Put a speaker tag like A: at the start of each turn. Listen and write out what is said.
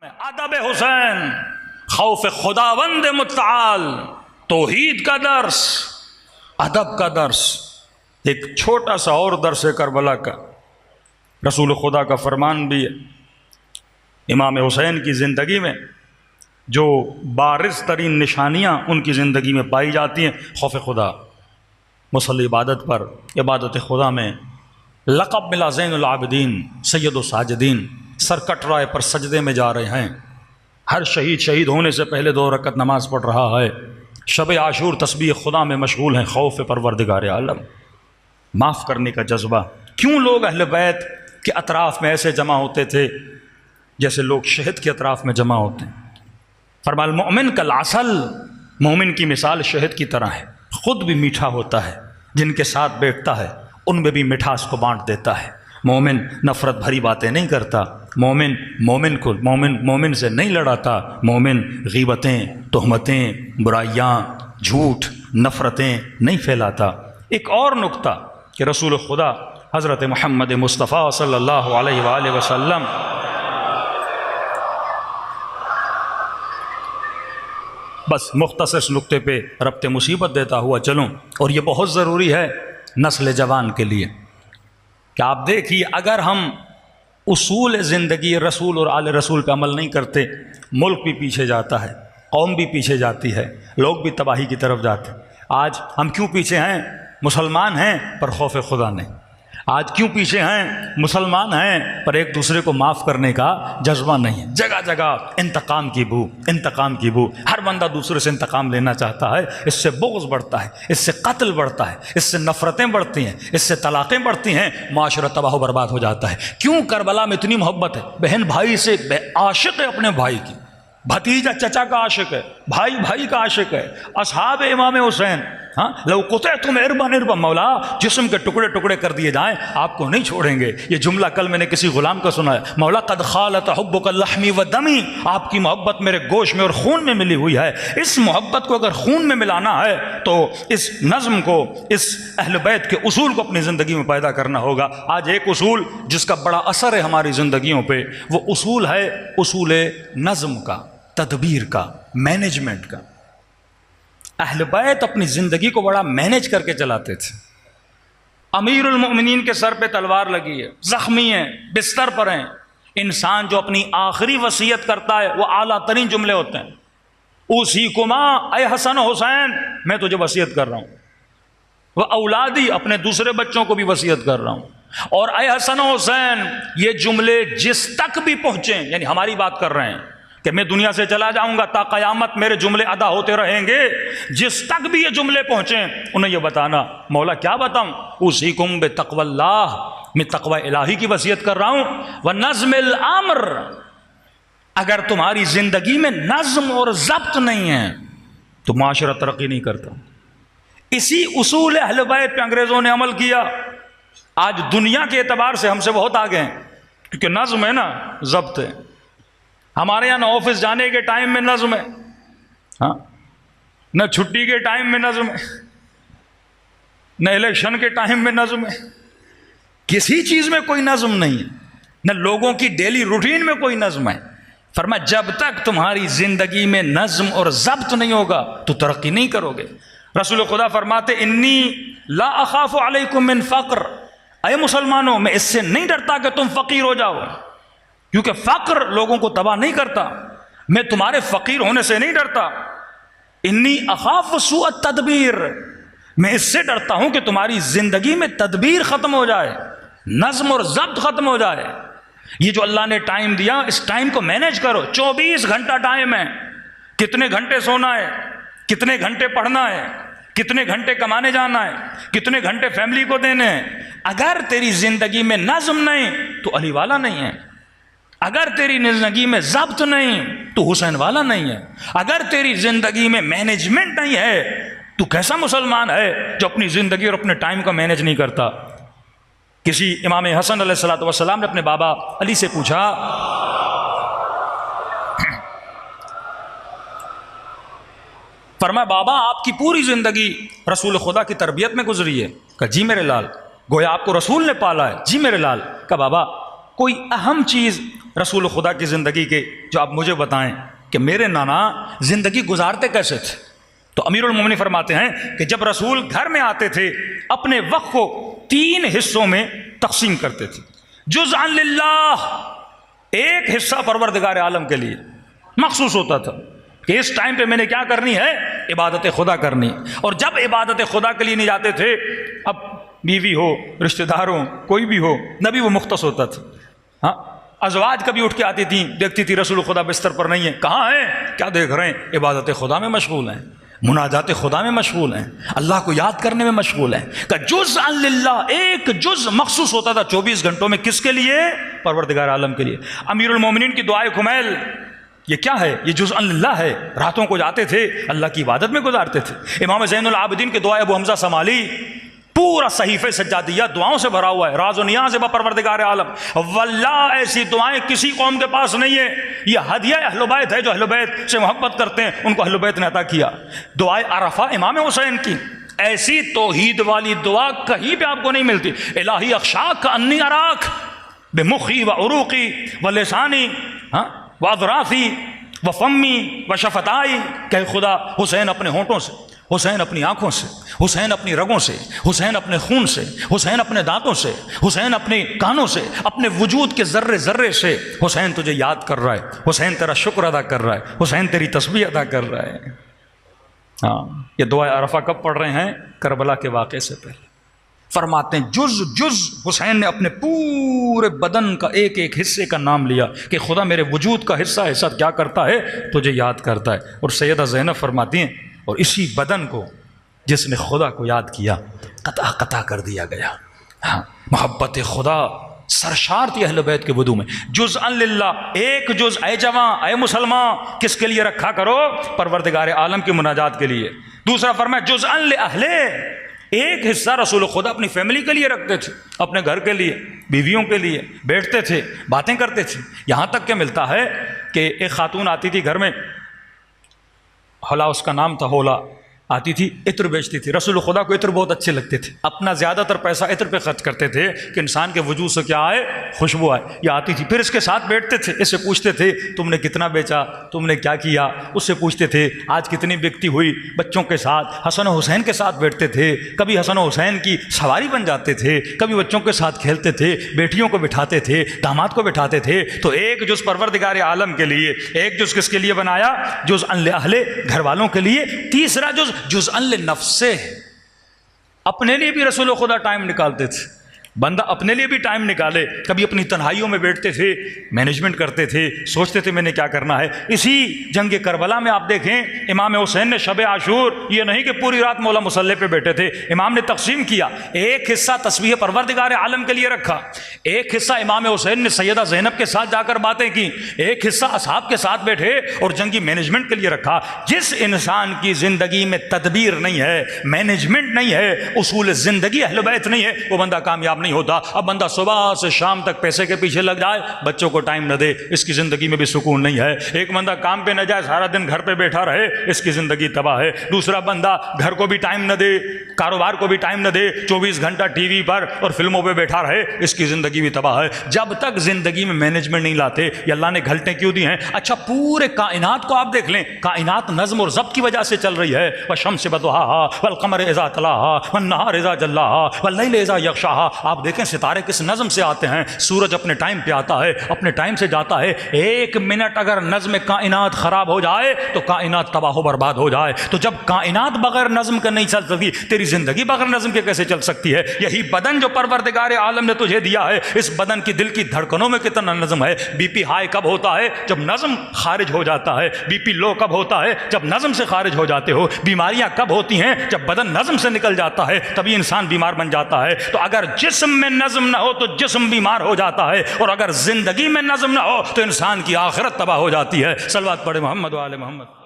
A: ادب حسین، خوف خداوند متعال، توحید کا درس، ادب کا درس۔ ایک چھوٹا سا اور درس ہے کربلا کا، رسول خدا کا فرمان بھی ہے۔ امام حسین کی زندگی میں جو بارز ترین نشانیاں ان کی زندگی میں پائی جاتی ہیں، خوف خدا، مصلی عبادت پر، عبادت خدا میں لقب ملا زین العابدین، سید الساجدین، سر کٹ رائے پر سجدے میں جا رہے ہیں۔ ہر شہید ہونے سے پہلے 2 رکعت نماز پڑھ رہا ہے۔ شب عاشور تسبیح خدا میں مشغول ہیں، خوف پروردگار عالم، معاف کرنے کا جذبہ۔ کیوں لوگ اہل بیت کے اطراف میں ایسے جمع ہوتے تھے جیسے لوگ شہد کے اطراف میں جمع ہوتے ہیں؟ فرمایا المؤمن کالعسل، مومن کی مثال شہد کی طرح ہے، خود بھی میٹھا ہوتا ہے، جن کے ساتھ بیٹھتا ہے ان میں بھی مٹھاس کو بانٹ دیتا ہے۔ مومن نفرت بھری باتیں نہیں کرتا، مومن سے نہیں لڑاتا، مومن غیبتیں، تہمتیں، برائیاں، جھوٹ، نفرتیں نہیں پھیلاتا۔ ایک اور نکتہ کہ رسول خدا حضرت محمد مصطفیٰ صلی اللہ علیہ وآلہ وسلم بس مختصر نکتے پہ ربط مصیبت دیتا ہوا چلوں، اور یہ بہت ضروری ہے نسل جوان کے لیے کہ آپ دیکھیے، اگر ہم اصول زندگی رسول اور آل رسول پہ عمل نہیں کرتے، ملک بھی پیچھے جاتا ہے، قوم بھی پیچھے جاتی ہے، لوگ بھی تباہی کی طرف جاتے ہیں۔ آج ہم کیوں پیچھے ہیں؟ مسلمان ہیں پر خوف خدا نہیں۔ آج کیوں پیچھے ہیں؟ مسلمان ہیں پر ایک دوسرے کو معاف کرنے کا جذبہ نہیں ہے۔ جگہ جگہ انتقام کی بو، انتقام کی بو، ہر بندہ دوسرے سے انتقام لینا چاہتا ہے۔ اس سے بغض بڑھتا ہے، اس سے قتل بڑھتا ہے، اس سے نفرتیں بڑھتی ہیں، اس سے طلاقیں بڑھتی ہیں، معاشرہ تباہ و برباد ہو جاتا ہے۔ کیوں کربلا میں اتنی محبت ہے؟ بہن بھائی سے عاشق ہے اپنے بھائی کی، بھتیجا چچا کا عاشق ہے، بھائی بھائی کا عاشق ہے، اصحاب امام حسین۔ ہاں لو قطعتم اربا اربا، مولا جسم کے ٹکڑے ٹکڑے کر دیے جائیں آپ کو نہیں چھوڑیں گے۔ یہ جملہ کل میں نے کسی غلام کا سنا ہے، مولا قد خالط حبک لحمی و دمی، آپ کی محبت میرے گوشت میں اور خون میں ملی ہوئی ہے۔ اس محبت کو اگر خون میں ملانا ہے تو اس نظم کو، اس اہل بیت کے اصول کو اپنی زندگی میں پیدا کرنا ہوگا۔ آج ایک اصول جس کا بڑا اثر ہے ہماری زندگیوں پہ، وہ اصول ہے اصول نظم کا، تدبیر کا، مینجمنٹ کا۔ اہل بیت اپنی زندگی کو بڑا مینج کر کے چلاتے تھے۔ امیر المؤمنین کے سر پہ تلوار لگی ہے، زخمی ہیں، بستر پر ہیں۔ انسان جو اپنی آخری وصیت کرتا ہے وہ اعلیٰ ترین جملے ہوتے ہیں۔ اوصیکما، اے حسن و حسین میں تجھے وصیت کر رہا ہوں، وہ اولادی، اپنے دوسرے بچوں کو بھی وصیت کر رہا ہوں، اور اے حسن و حسین یہ جملے جس تک بھی پہنچیں، یعنی ہماری بات کر رہے ہیں کہ میں دنیا سے چلا جاؤں گا تا قیامت میرے جملے ادا ہوتے رہیں گے، جس تک بھی یہ جملے پہنچیں انہیں یہ بتانا، مولا کیا بتاؤں؟ اوصیکم بتقوی اللہ، میں تقوی الہی کی وصیت کر رہا ہوں، ونظم الامر، اگر تمہاری زندگی میں نظم اور ضبط نہیں ہے تو معاشرہ ترقی نہیں کرتا۔ اسی اصول اہل بیت پہ انگریزوں نے عمل کیا۔ آج دنیا کے اعتبار سے ہم سے بہت آگے ہیں، کیونکہ نظم ہے نا، ضبط ہے۔ ہمارے یہاں نہ آفس جانے کے ٹائم میں نظم ہے، ہاں، نہ چھٹی کے ٹائم میں نظم ہے، نہ الیکشن کے ٹائم میں نظم ہے، کسی چیز میں کوئی نظم نہیں ہے، نہ لوگوں کی ڈیلی روٹین میں کوئی نظم ہے۔ فرمایا جب تک تمہاری زندگی میں نظم اور ضبط نہیں ہوگا تو ترقی نہیں کرو گے۔ رسول خدا فرماتے انی لا اخاف علیکم من فقر، اے مسلمانوں میں اس سے نہیں ڈرتا کہ تم فقیر ہو جاؤ، کیونکہ فقر لوگوں کو تباہ نہیں کرتا، میں تمہارے فقیر ہونے سے نہیں ڈرتا۔ انی اخاف سوء التدبیر، میں اس سے ڈرتا ہوں کہ تمہاری زندگی میں تدبیر ختم ہو جائے، نظم اور ضبط ختم ہو جائے۔ یہ جو اللہ نے ٹائم دیا، اس ٹائم کو مینیج کرو۔ 24 گھنٹہ ٹائم ہے، کتنے گھنٹے سونا ہے، کتنے گھنٹے پڑھنا ہے، کتنے گھنٹے کمانے جانا ہے، کتنے گھنٹے فیملی کو دینے ہیں۔ اگر تیری زندگی میں نظم نہیں تو علی والا نہیں ہے، اگر تیری زندگی میں ضبط نہیں تو حسین والا نہیں ہے، اگر تیری زندگی میں مینجمنٹ نہیں ہے تو کیسا مسلمان ہے جو اپنی زندگی اور اپنے ٹائم کو مینیج نہیں کرتا۔ کسی امام حسن علیہ السلام نے اپنے بابا علی سے پوچھا، فرمایا بابا آپ کی پوری زندگی رسول خدا کی تربیت میں گزری ہے؟ کہا جی میرے لال۔ گویا آپ کو رسول نے پالا ہے؟ جی میرے لال۔ کہا بابا کوئی اہم چیز رسول خدا کی زندگی کے جو آپ مجھے بتائیں کہ میرے نانا زندگی گزارتے کیسے تھے؟ تو امیر المومنین فرماتے ہیں کہ جب رسول گھر میں آتے تھے اپنے وقت کو 3 حصوں میں تقسیم کرتے تھے. جزءا للہ، ایک حصہ پروردگار عالم کے لیے مخصوص ہوتا تھا کہ اس ٹائم پہ میں نے کیا کرنی ہے، عبادت خدا کرنی. اور جب عبادت خدا کے لیے نہیں جاتے تھے، اب بیوی ہو، رشتہ دار ہو، کوئی بھی ہو، نبی وہ مختص ہوتا تھا. ہاں، ازواج کبھی اٹھ کے آتی تھیں، دیکھتی تھی رسول خدا بستر پر نہیں ہے، کہاں ہیں؟ کیا دیکھ رہے ہیں؟ عبادت خدا میں مشغول ہیں، مناجات خدا میں مشغول ہیں، اللہ کو یاد کرنے میں مشغول ہیں. کہ جزءا للہ، ایک جز مخصوص ہوتا تھا 24 گھنٹوں میں، کس کے لیے؟ پروردگار عالم کے لیے. امیر المومنین کی دعائے کمیل یہ کیا ہے؟ یہ جزءا للہ ہے. راتوں کو جاتے تھے اللہ کی عبادت میں گزارتے تھے. امام زین العابدین کے دعائے ابو حمزہ سمالی پورا صحیفہ سجادیہ دعاؤں سے بھرا ہوا ہے. راز و نیاز با پروردگار عالم، واللہ ایسی دعائیں کسی قوم کے پاس نہیں ہے. یہ ہدیہ اہل بیت ہے، جو اہل بیت سے محبت کرتے ہیں ان کو اہل بیت نے عطا کیا. دعائے عرفہ امام حسین کی، ایسی توحید والی دعا کہیں پہ آپ کو نہیں ملتی. الہی اخشاک انی اراک بمخی و عروقی و لسانی و اذراثی و فمی و شفتائی. کہ خدا حسین اپنے ہونٹوں سے، حسین اپنی آنکھوں سے، حسین اپنی رگوں سے، حسین اپنے خون سے، حسین اپنے دانتوں سے، حسین اپنے کانوں سے، اپنے وجود کے ذرے ذرے سے حسین تجھے یاد کر رہا ہے، حسین تیرا شکر ادا کر رہا ہے، حسین تیری تسبیح ادا کر رہا ہے. ہاں، یہ دعائے عرفہ کب پڑھ رہے ہیں؟ کربلا کے واقعے سے پہلے. فرماتے ہیں جز حسین نے اپنے پورے بدن کا ایک ایک حصے کا نام لیا کہ خدا میرے وجود کا حصہ کیا کرتا ہے؟ تجھے یاد کرتا ہے. اور سیدہ زینب فرماتی ہیں اور اسی بدن کو جس نے خدا کو یاد کیا قطع کر دیا گیا. ہاں، محبت خدا سرشار تھی اہل بیت کے وضو میں. جزءا للہ، ایک جز اے جوان، اے مسلمان، کس کے لیے رکھا کرو؟ پروردگار عالم کی مناجات کے لیے. دوسرا فرمایا جزءا لأہلہ، ایک حصہ رسول خدا اپنی فیملی کے لیے رکھتے تھے، اپنے گھر کے لیے، بیویوں کے لیے. بیٹھتے تھے، باتیں کرتے تھے. یہاں تک کہ ملتا ہے کہ ایک خاتون آتی تھی گھر میں، حلا اس کا نام تھا، ہولا، آتی تھی، عطر بیچتی تھی. رسول خدا کو عطر بہت اچھے لگتے تھے، اپنا زیادہ تر پیسہ عطر پہ خرچ کرتے تھے کہ انسان کے وجود سے کیا آئے؟ خوشبو آئے. یہ آتی تھی، پھر اس کے ساتھ بیٹھتے تھے، اس سے پوچھتے تھے تم نے کتنا بیچا، تم نے کیا کیا. اس سے پوچھتے تھے آج کتنی بکتی ہوئی. بچوں کے ساتھ، حسن و حسین کے ساتھ بیٹھتے تھے، کبھی حسن و حسین کی سواری بن جاتے تھے، کبھی بچوں کے ساتھ کھیلتے تھے، بیٹیوں کو بٹھاتے تھے، داماد کو بٹھاتے تھے. تو ایک جز پروردگار عالم کے لیے، ایک جز کس کے لیے بنایا؟ جزءا لأہلہ، گھر والوں کے لیے. تیسرا جز جزءا لنفسہ، اپنے لیے بھی رسول خدا ٹائم نکالتے تھے. بندہ اپنے لیے بھی ٹائم نکالے. کبھی اپنی تنہائیوں میں بیٹھتے تھے، مینجمنٹ کرتے تھے، سوچتے تھے میں نے کیا کرنا ہے. اسی جنگ کربلا میں آپ دیکھیں امام حسین نے شب عاشور، یہ نہیں کہ پوری رات مولا مصلی پہ بیٹھے تھے، امام نے تقسیم کیا. ایک حصہ تسبیح پروردگار عالم کے لیے رکھا، ایک حصہ امام حسین نے سیدہ زینب کے ساتھ جا کر باتیں کی، ایک حصہ اصحاب کے ساتھ بیٹھے اور جنگی مینجمنٹ کے لیے رکھا. جس انسان کی زندگی میں تدبیر نہیں ہے، مینجمنٹ نہیں ہے، اصول زندگی اہل بیت نہیں ہے، وہ بندہ کامیاب نہیں ہوتا. اب بندہ صبح سے شام تک پیسے کے پیچھے لگ جائے، بچوں کو ٹائم نہ دے، اس کی زندگی میں بھی سکون نہیں ہے. ایک بندہ کام پہ نہ جائے، سارا دن گھر پہ بیٹھا رہے، اس کی زندگی تباہ ہے. دوسرا بندہ گھر کو بھی ٹائم نہ دے، کاروبار کو بھی ٹائم نہ دے، 24 گھنٹہ ٹی وی پر اور فلموں پہ بیٹھا رہے، اس کی زندگی بھی تباہ ہے. جب تک زندگی میں مینجمنٹ نہیں لاتے، یہ اللہ نے گھلٹیں کیوں دی ہیں؟ اچھا، پورے کائنات کو آپ دیکھ لیں، کائنات نظم اور ضبط کی وجہ سے چل رہی ہے. والشمس وضحاها والقمر اذا تلاها والنهار اذا جلاها والليل اذا يغشاها. آپ دیکھیں ستارے کس نظم سے آتے ہیں، سورج اپنے ٹائم پہ آتا ہے، اپنے ٹائم سے جاتا ہے. ایک منٹ اگر نظم کائنات خراب ہو جائے تو کائنات تباہ و برباد ہو جائے. تو جب کائنات بغیر نظم کا نہیں چل سکتی، تیری زندگی بغیر نظم کے کیسے چل سکتی ہے؟ یہی بدن جو پروردگار عالم نے تجھے دیا ہے، اس بدن کی دل کی دھڑکنوں میں کتنا نظم ہے. بی پی ہائی کب ہوتا ہے؟ جب نظم خارج ہو جاتا ہے. بی پی لو کب ہوتا ہے؟ جب نظم سے خارج ہو جاتے ہو. بیماریاں کب ہوتی ہیں؟ جب بدن نظم سے نکل جاتا ہے، تبھی انسان بیمار بن جاتا ہے. تو اگر جسم میں نظم نہ ہو تو جسم بیمار ہو جاتا ہے، اور اگر زندگی میں نظم نہ ہو تو انسان کی آخرت تباہ ہو جاتی ہے. صلوات پڑھے محمد و آل محمد.